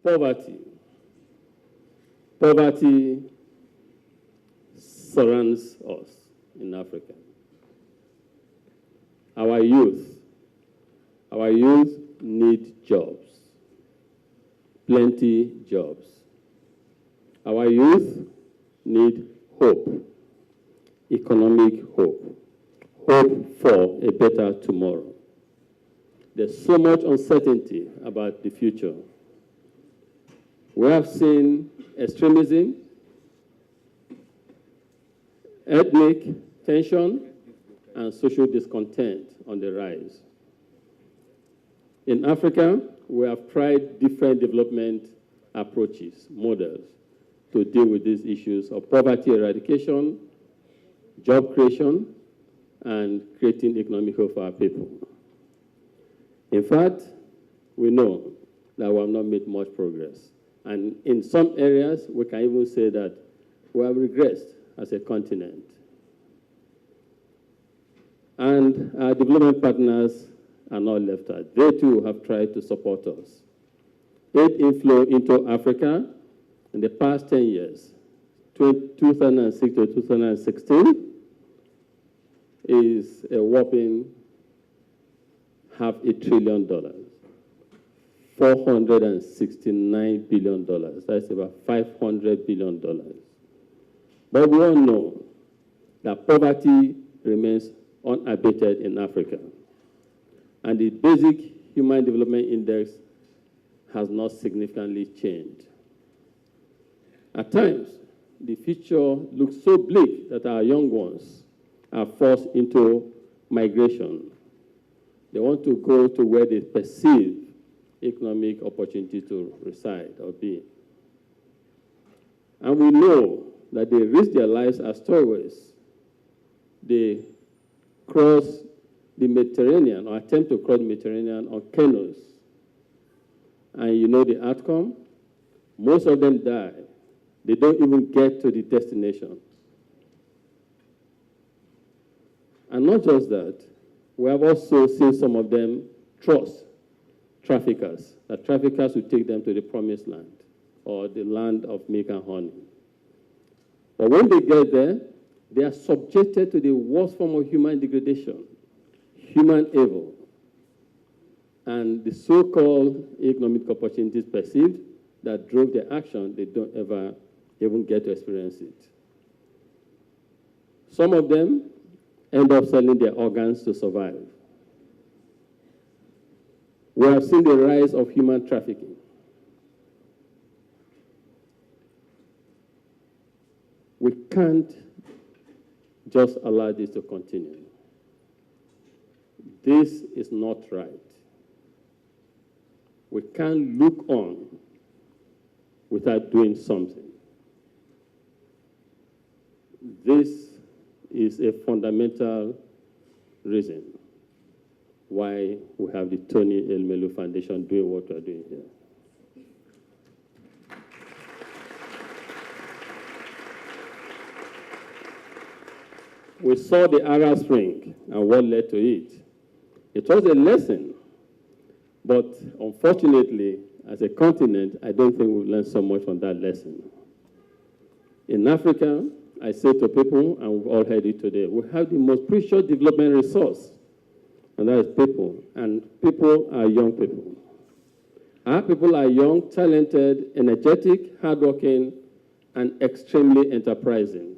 Poverty. Poverty surrounds us in Africa. Our youth need jobs, plenty jobs. Our youth need hope, economic hope, hope for a better tomorrow. There's so much uncertainty about the future. We have seen extremism, ethnic tension, and social discontent on the rise. In Africa, we have tried different development approaches, models, to deal with these issues of poverty eradication, job creation, and creating economic hope for our people. In fact, we know that we have not made much progress. And in some areas, we can even say that we have regressed as a continent. And our development partners are not left out. They too have tried to support us. Aid inflow into Africa in the past 10 years, 2006 to 2016, is a whopping $500 billion, $469 billion. That's about $500 billion. But we all know that poverty remains unabated in Africa. And the basic human development index has not significantly changed. At times, the future looks so bleak that our young ones are forced into migration. They want to go to where they perceive economic opportunity to reside or be. And we know that they risk their lives as stowaways. They cross the Mediterranean or attempt to cross the Mediterranean on canoes. And you know the outcome? Most of them die. They don't even get to the destination. And not just that, we have also seen some of them trust traffickers, that traffickers will take them to the promised land or the land of milk and honey. But when they get there, they are subjected to the worst form of human degradation, human evil, and the so-called economic opportunities perceived that drove their action, they don't ever even get to experience it. Some of them end up selling their organs to survive. We have seen the rise of human trafficking. We can't just allow this to continue. This is not right. We can't look on without doing something. This is a fundamental reason why we have the Tony Elumelu Foundation doing what we're doing here. We saw the Arab Spring and what led to it. It was a lesson, but unfortunately, as a continent, I don't think we've learned so much from that lesson. In Africa, I say to people, and we've all heard it today, we have the most precious development resource, and that is people. And people are young people. Our people are young, talented, energetic, hardworking, and extremely enterprising.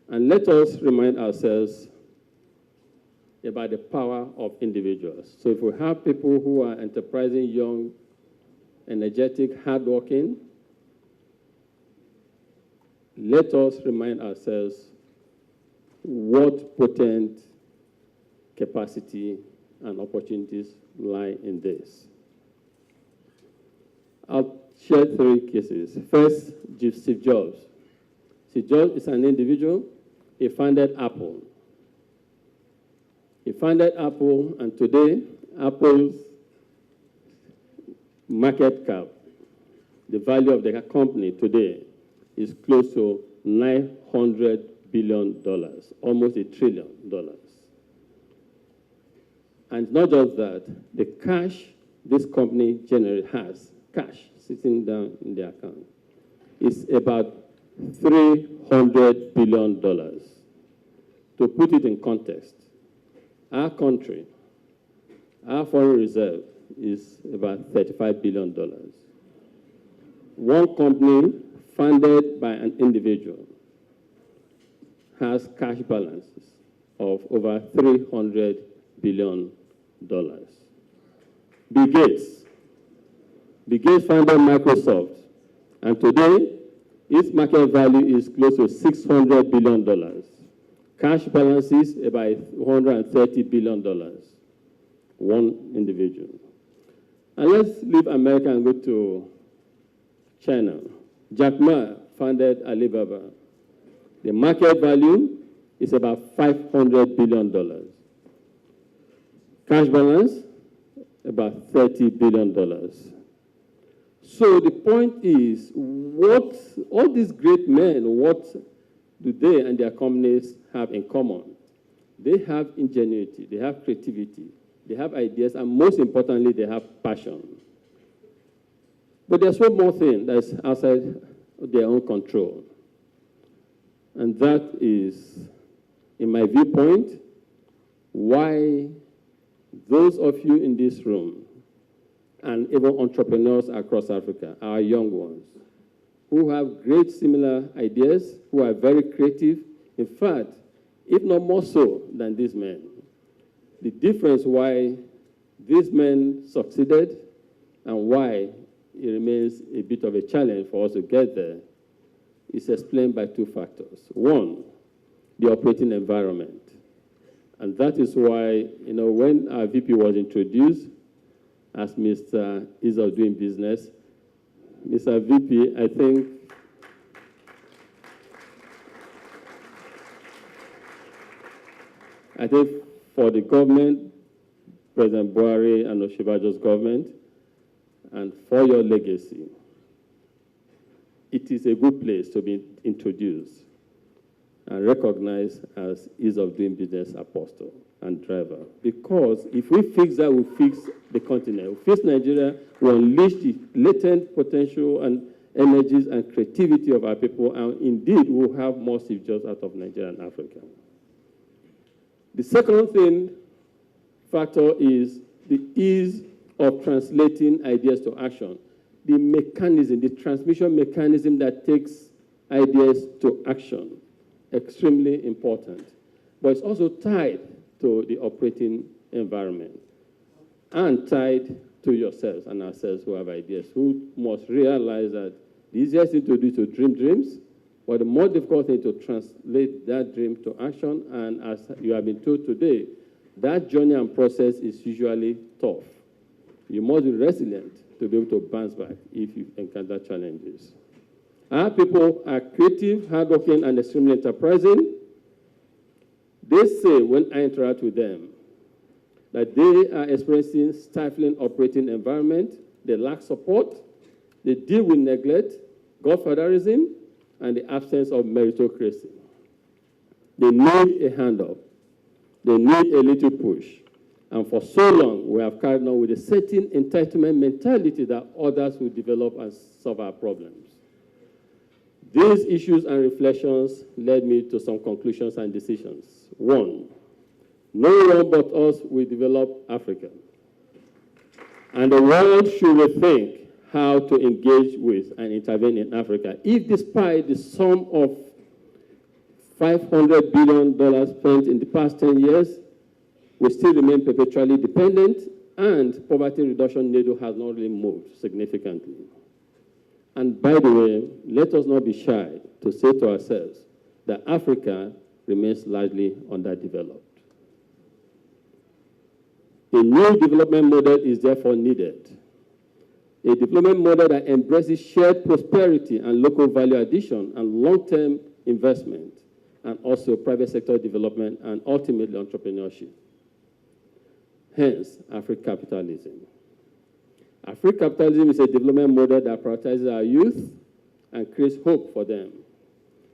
And let us remind ourselves about the power of individuals. So if we have people who are enterprising, young, energetic, hardworking, let us remind ourselves what potent capacity and opportunities lie in this. I'll share 3 cases. First, Steve Jobs. Steve Jobs is an individual. He founded Apple. He founded Apple, and today, Apple's market cap, the value of the company today, is close to $900 billion, almost $1 trillion. And not just that, the cash this company generally has, cash sitting down in their account, is about $300 billion. To put it in context, our country, our foreign reserve is about $35 billion. One company funded by an individual has cash balances of over $300 billion. Bill Gates founded Microsoft, and today its market value is close to $600 billion. Cash balances about $130 billion. One individual. And let's leave America and go to China. Jack Ma founded Alibaba. The market value is about $500 billion. Cash balance, about $30 billion. So the point is, what all these great men, what do they and their companies have in common? They have ingenuity, they have creativity, they have ideas, and most importantly, they have passion. But there's one more thing that's outside their own control. And that is, in my viewpoint, why those of you in this room, and even entrepreneurs across Africa, our young ones, who have great similar ideas, who are very creative, in fact, if not more so than these men. The difference why these men succeeded and why it remains a bit of a challenge for us to get there is explained by two factors. One, the operating environment. And that is why, when our VP was introduced as Mr. Ease of Doing Business, Mr. VP, I think for the government, President Buhari and Osinbajo's government, and for your legacy, it is a good place to be introduced and recognized as Ease of Doing Business apostle and driver. Because if we fix that, we'll fix the continent. We'll fix Nigeria, we'll unleash the latent potential and energies and creativity of our people, and indeed, we'll have more Steve Jobs out of Nigeria and Africa. The second factor is the ease of translating ideas to action. The mechanism, the transmission mechanism that takes ideas to action, extremely important. But it's also tied to the operating environment and tied to yourselves and ourselves who have ideas, who must realize that the easiest thing to do is to dream dreams, but the more difficult thing to translate that dream to action. And as you have been told today, that journey and process is usually tough. You must be resilient to be able to bounce back if you encounter challenges. Our people are creative, hardworking, and extremely enterprising. They say, when I interact with them, that they are experiencing stifling operating environment, they lack support, they deal with neglect, godfatherism, and the absence of meritocracy. They need a hand up. They need a little push. And for so long, we have carried on with a certain entitlement mentality that others will develop and solve our problems. These issues and reflections led me to some conclusions and decisions. One, no one but us will develop Africa. And the world should rethink how to engage with and intervene in Africa. If despite the sum of $500 billion spent in the past 10 years, we still remain perpetually dependent, and poverty reduction needle has not really moved significantly. And by the way, let us not be shy to say to ourselves that Africa remains largely underdeveloped. A new development model is therefore needed. A development model that embraces shared prosperity and local value addition and long-term investment, and also private sector development and ultimately entrepreneurship. Hence, Afro-capitalism. Afro-capitalism is a development model that prioritizes our youth and creates hope for them.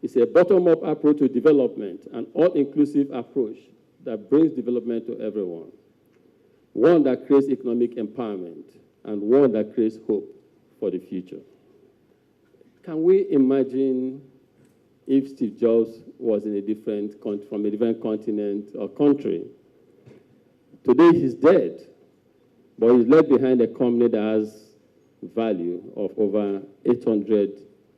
It's a bottom-up approach to development, an all-inclusive approach that brings development to everyone. one that creates economic empowerment, and one that creates hope for the future. Can we imagine if Steve Jobs was in a different country, from a different continent or country? Today he's dead, but he's left behind a company that has value of over 800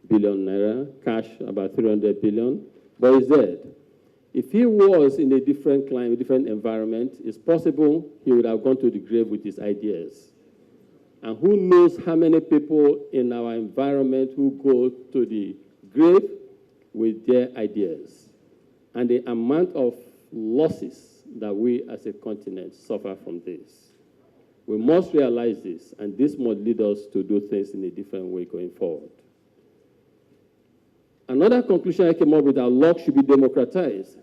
billion naira, cash about 300 billion, but he's dead. If he was in a different climate, different environment, it's possible he would have gone to the grave with his ideas. And who knows how many people in our environment who go to the grave with their ideas, and the amount of losses that we as a continent suffer from this. We must realize this, and this must lead us to do things in a different way going forward. Another conclusion I came up with, that luck should be democratized,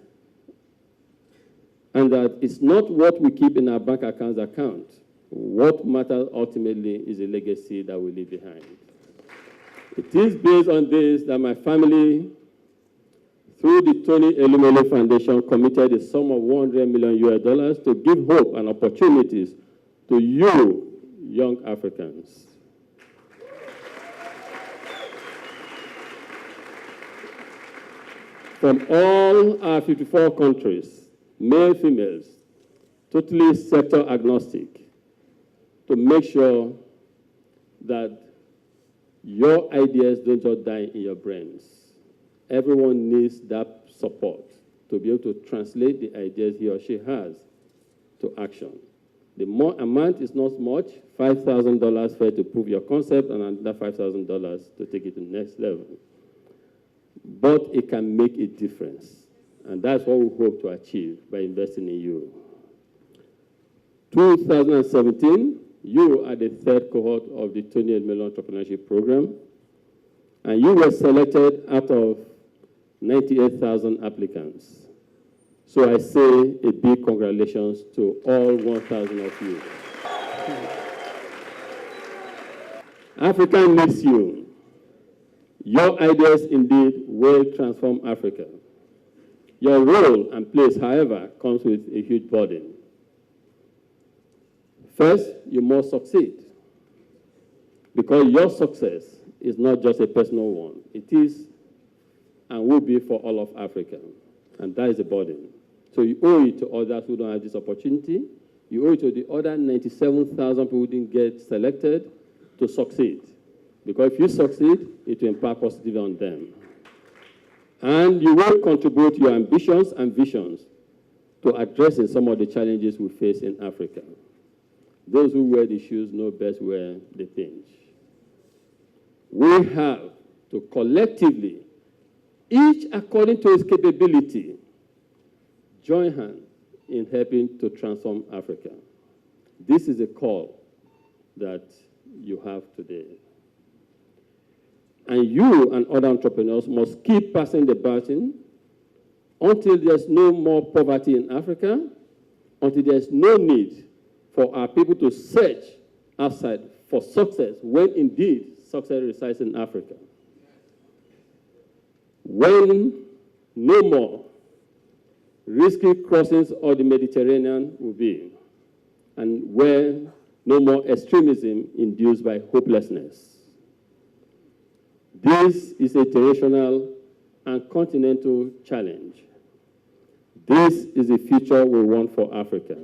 and that it's not what we keep in our bank accounts account. What matters ultimately is the legacy that we leave behind. It is based on this that my family, through the Tony Elumelu Foundation, committed a sum of $100 million to give hope and opportunities to you, young Africans. From all our 54 countries, male, females, totally sector agnostic, to make sure that your ideas don't just die in your brains. Everyone needs that support to be able to translate the ideas he or she has to action. The more amount is not much, $5,000 for to prove your concept, and another $5,000 to take it to the next level. But it can make a difference, and that's what we hope to achieve by investing in you. 2017, you are the third cohort of the Tony Elumelu Entrepreneurship Programme, and you were selected out of 98,000 applicants. So I say a big congratulations to all 1,000 of you. Africa needs you. Your ideas indeed will transform Africa. Your role and place, however, comes with a huge burden. First, you must succeed, because your success is not just a personal one. It is and will be for all of Africa, and that is a burden. So you owe it to others who don't have this opportunity. You owe it to the other 97,000 people who didn't get selected to succeed, because if you succeed, it will impact positively on them. And you will contribute your ambitions and visions to addressing some of the challenges we face in Africa. Those who wear the shoes know best where they pinch. We have to collectively, each according to its capability, join hands in helping to transform Africa. This is a call that you have today. And you and other entrepreneurs must keep passing the baton until there's no more poverty in Africa, until there's no need for our people to search outside for success, when indeed success resides in Africa. When no more risky crossings of the Mediterranean will be, and where no more extremism induced by hopelessness. This is a generational and continental challenge. This is the future we want for Africa.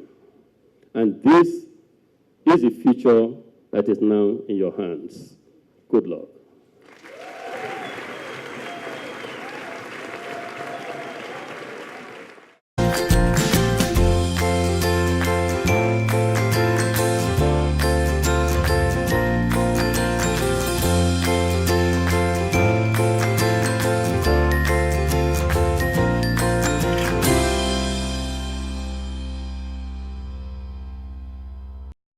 And this is the future that is now in your hands. Good luck.